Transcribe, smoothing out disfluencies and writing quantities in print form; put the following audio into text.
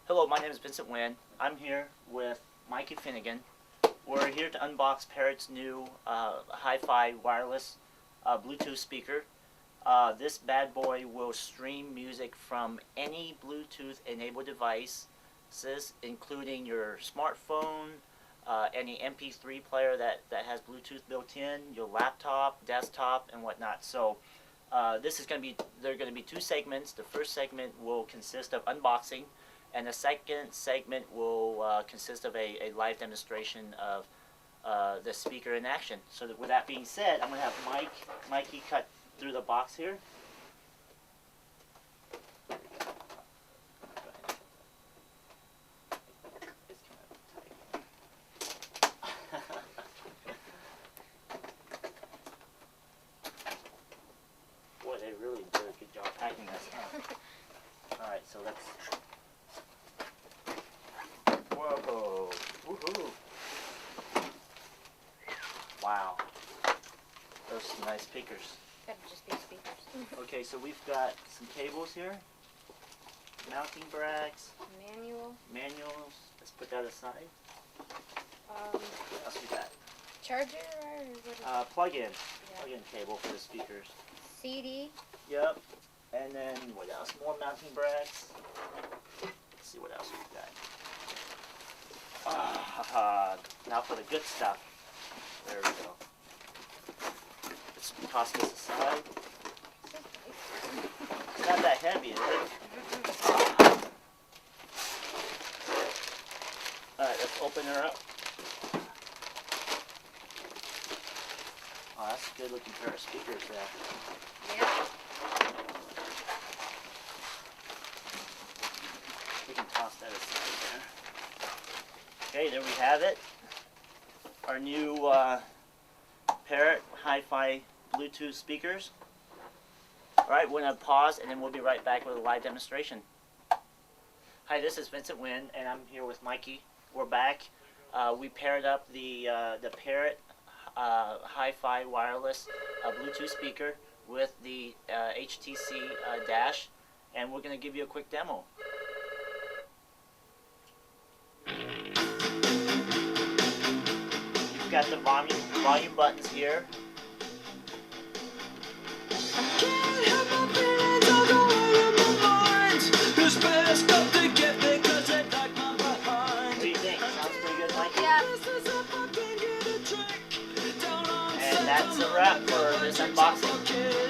Hello, my name is Vincent Wynn. I'm here with Mikey Finnegan. We're here to unbox Parrot's new hi-fi wireless Bluetooth speaker. This bad boy will stream music from any Bluetooth enabled devices, including your smartphone, any MP3 player that has Bluetooth built in, your laptop, desktop, and whatnot. So this is going to be, there are going to be two segments. The first segment will consist of unboxing, and the second segment will consist of a live demonstration of the speaker in action. So that, with that being said, I'm going to have Mikey cut through the box here. Boy, they really did a good job packing this, huh? Alright, so let's... Whoa! Woohoo! Wow. Those are some nice speakers. Gotta just be speakers. Okay, so we've got some cables here. Mounting brackets. Manuals. Let's put that aside. What else we got? Charger or what? Plug-in. Yeah. Plug-in cable for the speakers. CD. Yep. And then what else? More mounting brackets. Let's see what else we've got. Now for the good stuff. There we go. Let's toss this aside. It's not that heavy, is it? Alright, let's open her up. Oh, that's a good looking pair of speakers there. Yeah. We can toss that aside there. Okay, there we have it. Our new Parrot hi-fi Bluetooth speakers. Alright, we're going to pause and then we'll be right back with a live demonstration. Hi, this is Vincent Wynn and I'm here with Mikey. We're back. We paired up the Parrot hi-fi wireless Bluetooth speaker with the HTC Dash, and we're going to give you a quick demo. You've got the volume buttons here. What do you think? Sounds pretty good, Mikey? Yeah. And that's a wrap for this unboxing.